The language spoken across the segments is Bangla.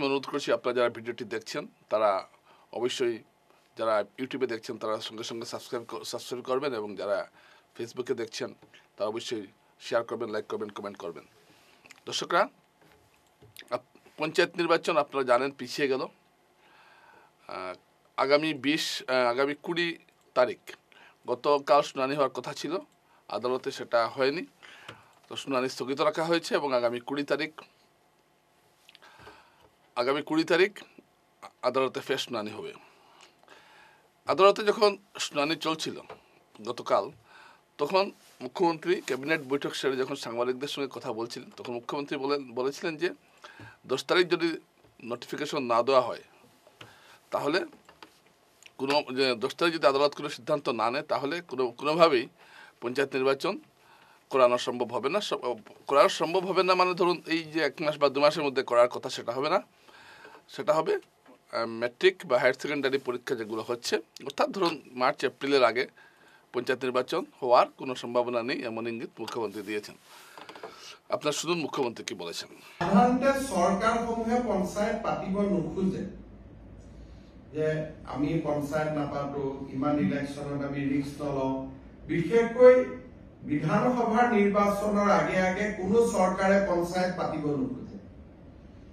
প্রথমে অনুরোধ করছি আপনারা যারা ভিডিওটি দেখছেন তারা অবশ্যই যারা ইউটিউবে দেখছেন তারা সঙ্গে সঙ্গে সাবস্ক্রাইব করবেন এবং যারা ফেসবুকে দেখছেন তারা অবশ্যই শেয়ার করবেন, লাইক করবেন, কমেন্ট করবেন। দর্শকরা, পঞ্চায়েত নির্বাচন আপনারা জানেন পিছিয়ে গেল। আগামী 20 তারিখ গতকাল শুনানি হওয়ার কথা ছিল, আদালতে সেটা হয়নি, তো শুনানি স্থগিত রাখা হয়েছে এবং আগামী 20 তারিখ আদালতে ফের শুনানি হবে। আদালতে যখন শুনানি চলছিল গতকাল, তখন মুখ্যমন্ত্রী ক্যাবিনেট বৈঠক সেরে যখন সাংবাদিকদের সঙ্গে কথা বলছিলেন, তখন মুখ্যমন্ত্রী বলেছিলেন যে 10 তারিখ যদি নোটিফিকেশন না দেওয়া হয় তাহলে 10 তারিখ যদি আদালত কোনো সিদ্ধান্ত না নেয় তাহলে কোনোভাবেই পঞ্চায়েত নির্বাচন করানো সম্ভব হবে না। মানে ধরুন এই যে 1 মাস বা 2 মাসের মধ্যে করার কথা সেটা হবে না, সেটা হবে ম্যাট্রিক বা হায়ার সেকেন্ডারি পরীক্ষা যেগুলো হচ্ছে, অর্থাৎ ধরুন মার্চ এপ্রিলের আগে পঞ্চায়েত নির্বাচন হওয়ার কোনো সম্ভাবনা নেই, এমন ইঙ্গিত মুখ্যমন্ত্রী দিয়েছেন। আপনার শুনুন মুখ্যমন্ত্রী কি বলেছেন। সাধাৰণতে চৰকাৰসমূহে পঞ্চায়ত পাতিব নোখোজে, যে আমি পঞ্চায়ত নাপাতো, ইমান ইলেকশ্যনত আমি ৰিস্ক নলওঁ। বিশেষকৈ বিধানসভাৰ নিৰ্বাচনৰ আগে আগে কোনো চৰকাৰে পঞ্চায়ত পাতিব নোখোজে।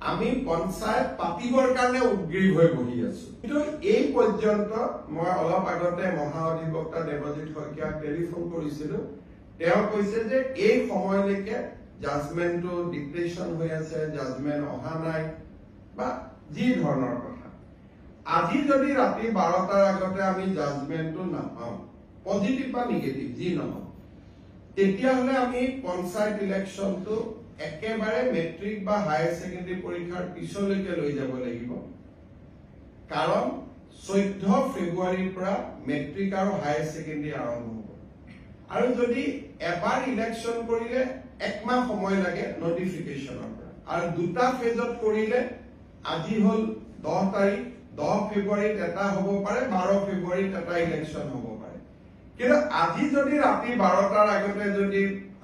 আমি পঞ্চায়ত পাতিবৰ কাৰণে উদ্গ্ৰীৱ হৈ বহি আছো। কিন্তু এই পৰ্যন্ত মই অলপ আগতে মহাঅধিবক্তা দেৱজিৎ শইকীয়াক টেলিফোন কৰিছিলো, তেওঁ কৈছে যে এই সময়লৈকে জাজমেন্টটো ডিক্লেৰেশ্যন হৈ আছে, জাজমেন্ট অহা নাই বা যি ধৰণৰ কথা। আজি যদি ৰাতি 12টাৰ আগতে আমি জাজমেন্টটো নাপাওঁ, পজিটিভ বা নিগেটিভ যি নহওক, তেতিয়াহ'লে আমি পঞ্চায়ত ইলেকশ্যনটো একেবাৰে মেট্ৰিক বা হায়াৰ ছেকেণ্ডাৰী পৰীক্ষাৰ পিছলৈকে লৈ যাব লাগিব। কাৰণ 14 ফেব্ৰুৱাৰীৰ পৰা মেট্ৰিক আৰু হায়াৰ ছেকেণ্ডাৰী আৰম্ভ হ'ব। আৰু যদি এবাৰ ইলেকশ্যন কৰিলে 1 মাহ সময় লাগে নটিফিকেশ্যনৰ পৰা, আৰু 2টা ফেজত কৰিলে আজি হ'ল 10 তাৰিখ, 10 ফেব্ৰুৱাৰীত এটা হ'ব পাৰে, 12 ফেব্ৰুৱাৰীত এটা ইলেকশ্যন হ'ব পাৰে। কিন্তু আজি যদি ৰাতি 12টাৰ আগতে যদি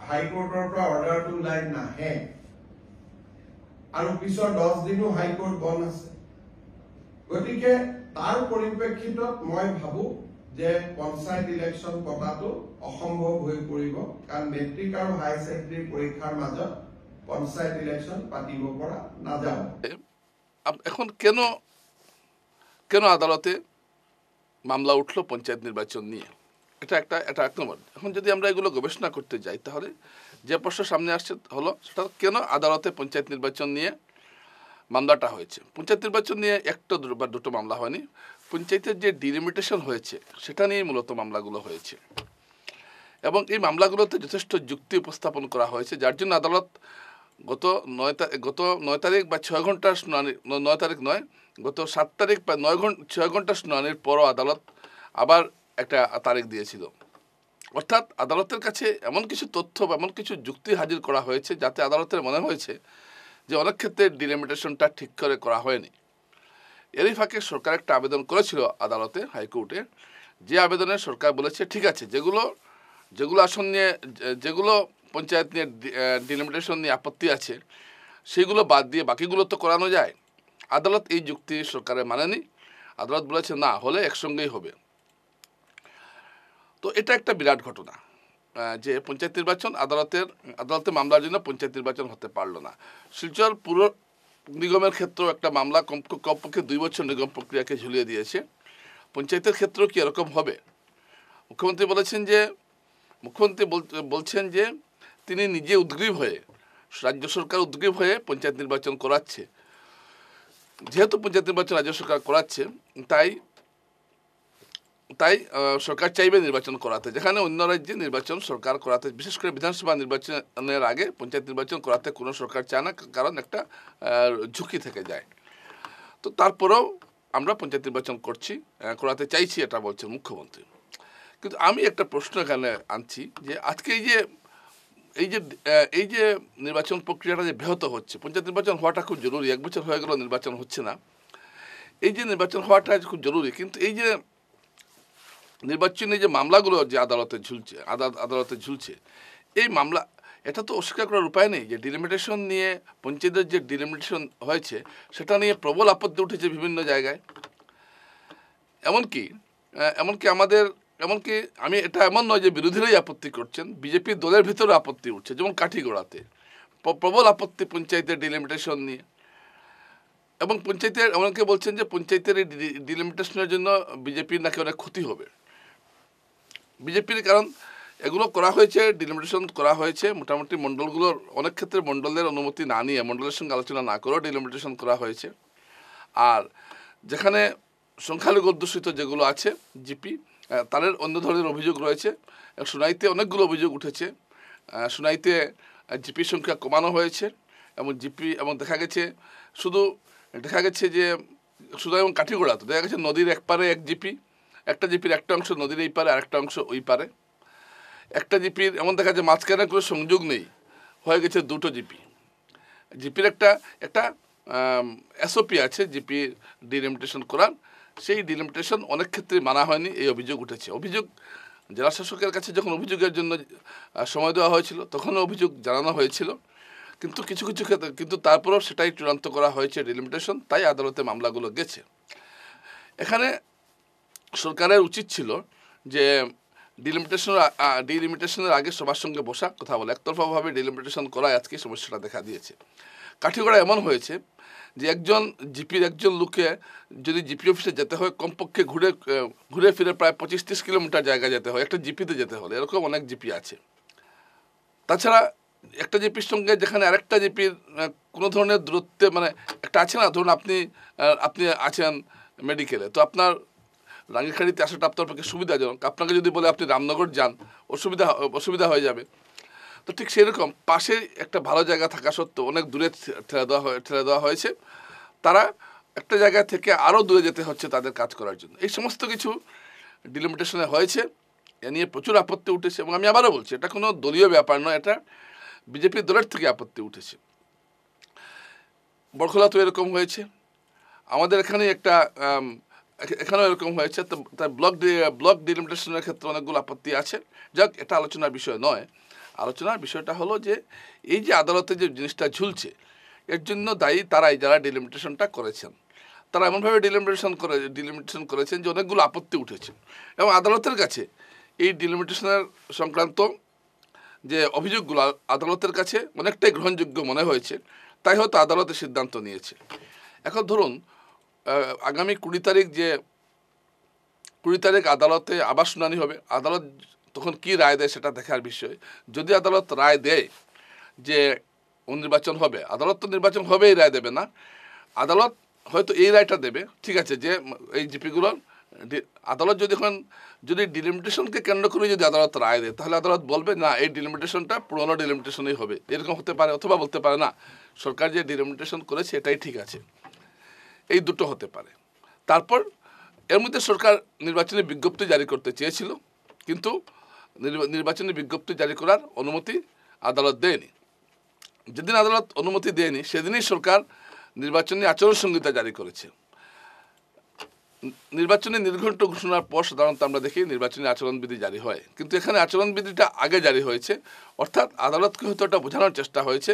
হাইকোৰ্টৰ পৰা অৰ্ডাৰটো ওলাই নাহে, আৰু পিছৰ 10 দিনো হাইকোৰ্ট বন্ধ আছে, গতিকে তাৰ পৰিপ্ৰেক্ষিতত মই ভাবো যে পঞ্চায়ত ইলেকশ্যন পতাটো অসম্ভৱ হৈ পৰিব, কাৰণ মেট্ৰিক আৰু হায়াৰ ছেকেণ্ডাৰী পৰীক্ষাৰ মাজত পঞ্চায়ত ইলেকশ্যন পাতিব পৰা নাযাব। এখন কেন আদালতে মামলা উঠলো পঞ্চায়েত নির্বাচন নিয়ে, এটা এক নম্বর। এখন যদি আমরা এগুলো গবেষণা করতে যাই তাহলে যে প্রশ্ন সামনে আসছে হলো সেটা কেন আদালতে পঞ্চায়েত নির্বাচন নিয়ে মামলাটা হয়েছে। পঞ্চায়েত নির্বাচন নিয়ে একটা বা দুটো মামলা হয়নি, পঞ্চায়েতের যে ডিলিমিটেশন হয়েছে সেটা নিয়ে মূলত মামলাগুলো হয়েছে এবং এই মামলাগুলোতে যথেষ্ট যুক্তি উপস্থাপন করা হয়েছে, যার জন্য আদালত গত 9 তারিখ বা 6 ঘন্টার শুনানি, 9 তারিখ নয়, গত 7 তারিখ বা 6 ঘন্টা শুনানির পরও আদালত আবার একটা তারিখ দিয়েছিল। অর্থাৎ আদালতের কাছে এমন কিছু তথ্য বা এমন কিছু যুক্তি হাজির করা হয়েছে যাতে আদালতের মনে হয়েছে যে অনেক ক্ষেত্রে ডিলিমিটেশনটা ঠিক করে করা হয়নি। এরই ফাঁকে সরকার একটা আবেদন করেছিল আদালতে, হাইকোর্টে, যে আবেদনে সরকার বলেছে ঠিক আছে, যেগুলো আসন নিয়ে, যেগুলো পঞ্চায়েত নিয়ে ডিলিমিটেশন নিয়ে আপত্তি আছে সেগুলো বাদ দিয়ে বাকিগুলো তো করানো যায়। আদালত এই যুক্তি সরকারের মানেনি, আদালত বলেছে না, হলে একসঙ্গেই হবে। তো এটা একটা বিরাট ঘটনা যে পঞ্চায়েত নির্বাচন আদালতে মামলার জন্য পঞ্চায়েত নির্বাচন হতে পারলো না। শিলচর পুর নিগমের ক্ষেত্রেও একটা মামলা কমপক্ষে 2 বছর নিগম প্রক্রিয়াকে ঝুলিয়ে দিয়েছে। পঞ্চায়েতের ক্ষেত্রেও কি এরকম হবে? মুখ্যমন্ত্রী বলছেন যে তিনি নিজে উদ্গ্রীব হয়ে, রাজ্য সরকার উদ্গ্রীব হয়ে পঞ্চায়েত নির্বাচন করাচ্ছে। যেহেতু পঞ্চায়েত নির্বাচন রাজ্য সরকার করাচ্ছে, তাই সরকার চাইবে নির্বাচন করাতে, যেখানে অন্য রাজ্যে নির্বাচন সরকার করাতে, বিশেষ করে বিধানসভা নির্বাচনের আগে পঞ্চায়েত নির্বাচন করাতে কোনো সরকার চায় না, কারণ একটা ঝুঁকি থেকে যায়। তো তারপরেও আমরা পঞ্চায়েত নির্বাচন করাতে চাইছি, এটা বলছেন মুখ্যমন্ত্রী। কিন্তু আমি একটা প্রশ্ন এখানে আনছি যে আজকে এই যে নির্বাচন প্রক্রিয়াটা যে ব্যাহত হচ্ছে, পঞ্চায়েত নির্বাচন হওয়াটা খুব জরুরি, 1 বছর হয়ে গেল নির্বাচন হচ্ছে না, এই যে নির্বাচন হওয়াটা খুব জরুরি, কিন্তু এই যে নির্বাচনী যে মামলাগুলো যে আদালতে ঝুলছে, এই এটা তো অস্বীকার করার উপায় নেই যে ডিলিমিটেশন নিয়ে পঞ্চায়েতের যে ডিলিমিটেশন হয়েছে সেটা নিয়ে প্রবল আপত্তি উঠেছে বিভিন্ন জায়গায়। এমনকি এমনকি আমি এটা এমন নয় যে বিরোধীরাই আপত্তি করছেন, বিজেপি দলের ভিতরে আপত্তি উঠছে, যেমন কাঠিগড়াতে প্রবল আপত্তি পঞ্চায়েতের ডিলিমিটেশন নিয়ে। এবং পঞ্চায়েতের অনেকে বলছেন যে পঞ্চায়েতের এই ডিলিমিটেশনের জন্য বিজেপির নাকি অনেক ক্ষতি হবে। বিজেপির কারণ এগুলো করা হয়েছে, ডিলিমিটেশন করা হয়েছে মোটামুটি মণ্ডলগুলোর অনেক ক্ষেত্রে মণ্ডলের অনুমতি না নিয়ে, মণ্ডলের সঙ্গে আলোচনা না করেও ডিলিমিটেশন করা হয়েছে। আর যেখানে সংখ্যালঘু অধ্যুষিত যেগুলো আছে জিপি, তাদের অন্য ধরনের অভিযোগ রয়েছে। সুনাইতে অনেকগুলো অভিযোগ উঠেছে, সুনাইতে জিপির সংখ্যা কমানো হয়েছে এবং জিপি এবং দেখা গেছে যে শুধু এবং কাঠিগোড়া তো দেখা গেছে নদীর এক পারে এক জিপি, একটা জিপির একটা অংশ নদীর এই পারে, আরেকটা অংশ ওই পারে। একটা জিপির এমন দেখা যায় মাঝখানে কোনো সংযোগ নেই, হয়ে গেছে দুটো জিপি। জিপির একটা এসওপি আছে জিপি ডিলিমিটেশন করার, সেই ডিলিমিটেশন অনেক ক্ষেত্রে মানা হয়নি, এই অভিযোগ উঠেছে। অভিযোগ জেলা শাসকের কাছে যখন অভিযোগের জন্য সময় দেওয়া হয়েছিল তখনও অভিযোগ জানানো হয়েছিল, কিন্তু কিছু কিছু ক্ষেত্রে কিন্তু তারপরেও সেটাই চূড়ান্ত করা হয়েছে ডিলিমিটেশন, তাই আদালতে মামলাগুলো গেছে। এখানে সরকারের উচিত ছিল যে ডিলিমিটেশনের আগে সবার সঙ্গে বসা, কথা বলে। একতরফাভাবে ডিলিমিটেশন করায় আজকে সমস্যাটা দেখা দিয়েছে। কাঠিগড়া এমন হয়েছে যে জিপির একজন লোকে যদি জিপি অফিসে যেতে হয় কমপক্ষে ঘুরে ফিরে প্রায় 25-30 কিলোমিটার জায়গা যেতে হয় একটা জিপিতে যেতে হলে। এরকম অনেক জিপি আছে। তাছাড়া একটা জিপির সঙ্গে যেখানে আরেকটা জিপির কোনো ধরনের দূরত্বে, মানে একটা আছে না, ধরুন আপনি আছেন মেডিকেলে, তো আপনার রাঙ্গিখাড়িতে আসাটা আপনার পক্ষে সুবিধাজনক। আপনাকে যদি বলে আপনি রামনগর যান, অসুবিধা হয়ে যাবে। তো ঠিক সেরকম পাশে একটা ভালো জায়গা থাকা সত্ত্বেও অনেক দূরে ঠেলে দেওয়া হয়েছে। তারা একটা জায়গা থেকে আরও দূরে যেতে হচ্ছে তাদের কাজ করার জন্য। এই সমস্ত কিছু ডিলিমিটেশনে হয়েছে, এ নিয়ে প্রচুর আপত্তি উঠেছে। এবং আমি আবারও বলছি, এটা কোনো দলীয় ব্যাপার নয়, এটা বিজেপির দলের থেকে আপত্তি উঠেছে। বরখোলা তো এরকম হয়েছে, আমাদের এখানেও এরকম হয়েছে। তো তার ব্লক ডিলিমিটেশনের ক্ষেত্রে অনেকগুলো আপত্তি আছে। যাক, এটা আলোচনার বিষয় নয়। আলোচনার বিষয়টা হলো যে এই যে আদালতে যে জিনিসটা ঝুলছে, এর জন্য দায়ী তারাই যারা ডিলিমিটেশনটা করেছেন। তারা এমনভাবে ডিলিমিটেশন করেছেন যে অনেকগুলো আপত্তি উঠেছে এবং আদালতের কাছে এই ডিলিমিটেশনের সংক্রান্ত যে অভিযোগগুলো আদালতের কাছে অনেকটাই গ্রহণযোগ্য মনে হয়েছে, তাই হয়তো আদালতের সিদ্ধান্ত নিয়েছে। এখন ধরুন আগামী 20 তারিখ আদালতে আবার শুনানি হবে। আদালত তখন কি রায় দেয় সেটা দেখার বিষয়। যদি আদালত রায় দেয় যে নির্বাচন হবে, আদালত তো নির্বাচন হবেই রায় দেবে না, আদালত হয়তো এই রায়টা দেবে, ঠিক আছে, যে এই জিপিগুলোর আদালত যদি ডিলিমিটেশনকে কেন্দ্র করে যদি আদালত রায় দেয়, তাহলে আদালত বলবে না এই ডিলিমিটেশনটা পুরনো ডিলিমিটেশনই হবে, এরকম হতে পারে। অথবা বলতে পারে না, সরকার যে ডিলিমিটেশন করেছে এটাই ঠিক আছে। এই দুটো হতে পারে। তারপর এর মধ্যে সরকার নির্বাচনী বিজ্ঞপ্তি জারি করতে চেয়েছিল, কিন্তু নির্বাচনী বিজ্ঞপ্তি জারি করার অনুমতি আদালত দেয়নি। যেদিন আদালত অনুমতি দেয়নি সেদিনই সরকার নির্বাচনী আচরণ সংহিতা জারি করেছে। নির্বাচনী নির্ঘণ্ট ঘোষণার পর সাধারণত আমরা দেখি নির্বাচনী আচরণবিধি জারি হয়, কিন্তু এখানে আচরণবিধিটা আগে জারি হয়েছে। অর্থাৎ আদালতকে হয়তো এটা বোঝানোর চেষ্টা হয়েছে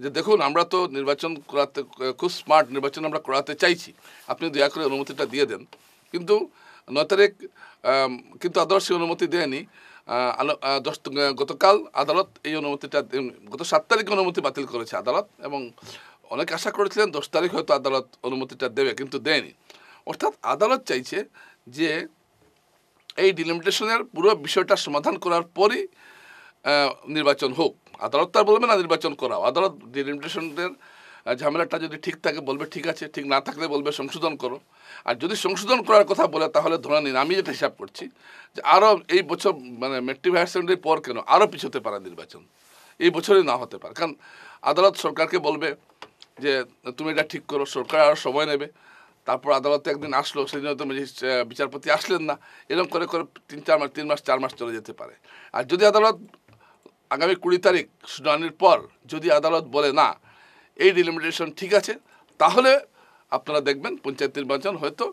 যে দেখুন, আমরা তো নির্বাচন করাতে খুব স্মার্ট নির্বাচন আমরা করাতে চাইছি, আপনি দয়া করে অনুমতিটা দিয়ে দেন। কিন্তু 9 তারিখ কিন্তু আদালত সেই অনুমতি দেয়নি। গতকাল আদালত এই অনুমতিটা, গত 7 তারিখে অনুমতি বাতিল করেছে আদালত, এবং অনেক আশা করেছিলেন 10 তারিখ হয়তো আদালত অনুমতিটা দেবে, কিন্তু দেয়নি। অর্থাৎ আদালত চাইছে যে এই ডিলিমিটেশনের পুরো বিষয়টা সমাধান করার পরই নির্বাচন হোক। আদালত তার বলবে না নির্বাচন করাও, আদালত ডিলিমিটেশনের ঝামেলাটা যদি ঠিক থাকে বলবে ঠিক আছে, ঠিক না থাকলে বলবে সংশোধন করো। আর যদি সংশোধন করার কথা বলে তাহলে ধরে নিন, আমি যেটা হিসাব করছি যে আরও এই বছর, মানে মেট্রিক হায়ার সেকেন্ডারির পর কেন আরও পিছোতে পারে নির্বাচন, এই বছরই না হতে পারে। কারণ আদালত সরকারকে বলবে যে তুমি এটা ঠিক করো, সরকার আরও সময় নেবে। তারপর আদালতে একদিন আসলো, সেদিন হয়তো বিচারপতি আসলেন না, এরকম করে 3 মাস 4 মাস চলে যেতে পারে। আর যদি আদালত আগামী 20 তারিখ শুনানির পর যদি আদালত বলে না এই ডিলিমিটেশন ঠিক আছে, তাহলে আপনারা দেখবেন পঞ্চায়েত নির্বাচন হয়তো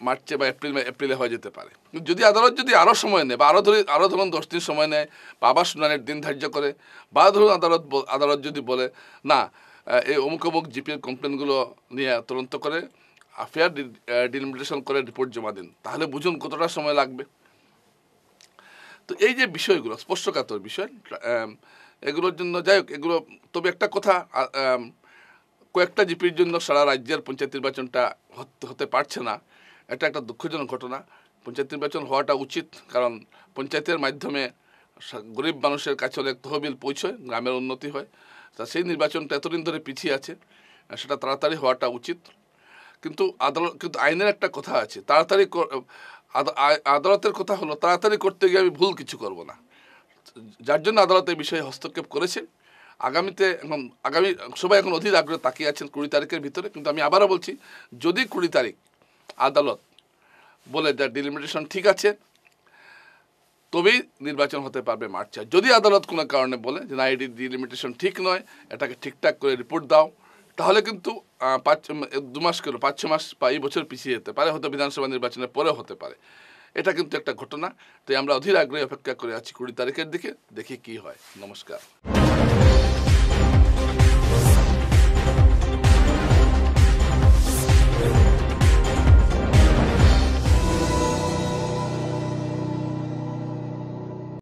মার্চে বা এপ্রিলে হয়ে যেতে পারে। যদি আদালত যদি আরও সময় নেয় বা আরও ধরুন 10 দিন সময় নেয় বা আবার শুনানির দিন ধার্য করে, বা ধরুন আদালত যদি বলে না এই অমুক অমুক জিপির কমপ্লেনগুলো নিয়ে তদন্ত করে ফেয়ার ডিলিমিটেশন করে রিপোর্ট জমা দিন, তাহলে বুঝুন কতটা সময় লাগবে। তো এই যে বিষয়গুলো স্পর্শকাতর বিষয়, এগুলোর জন্য যাই হোক এগুলো, তবে একটা কথা, কয়েকটা জিপির জন্য সারা রাজ্যের পঞ্চায়েত নির্বাচনটা হতে পারছে না, এটা একটা দুঃখজনক ঘটনা। পঞ্চায়েত নির্বাচন হওয়াটা উচিত, কারণ পঞ্চায়েতের মাধ্যমে গরিব মানুষের কাছে অনেক তহবিল পৌঁছয়, গ্রামের উন্নতি হয়। তা সেই নির্বাচনটা এতদিন ধরে পিছিয়ে আছে, সেটা তাড়াতাড়ি হওয়াটা উচিত। কিন্তু আইনের একটা কথা আছে, তাড়াতাড়ি আদালতের কথা হলো তাড়াতাড়ি করতে গিয়ে আমি ভুল কিছু করব না, যার জন্য আদালত এই বিষয়ে হস্তক্ষেপ করেছে। আগামী সবাই এখন অধীর আগ্রহে তাকিয়ে আছেন 20 তারিখের ভিতরে। কিন্তু আমি আবারও বলছি, যদি 20 তারিখ আদালত বলে যে ডিলিমিটেশন ঠিক আছে, তবেই নির্বাচন হতে পারবে মার্চে। যদি আদালত কোনো কারণে বলে যে না, এটি ডিলিমিটেশন ঠিক নয়, এটাকে ঠিকঠাক করে রিপোর্ট দাও, তাহলে কিন্তু 2 মাস কেন 5-6 মাস বা এই বছর পিছিয়ে যেতে পারে, হয়তো বিধানসভা নির্বাচনের পরেও হতে পারে। এটা কিন্তু একটা ঘটনা। তাই আমরা অধীর আগ্রহে অপেক্ষা করে আছি 20 তারিখের দিকে, দেখি কি হয়। নমস্কার।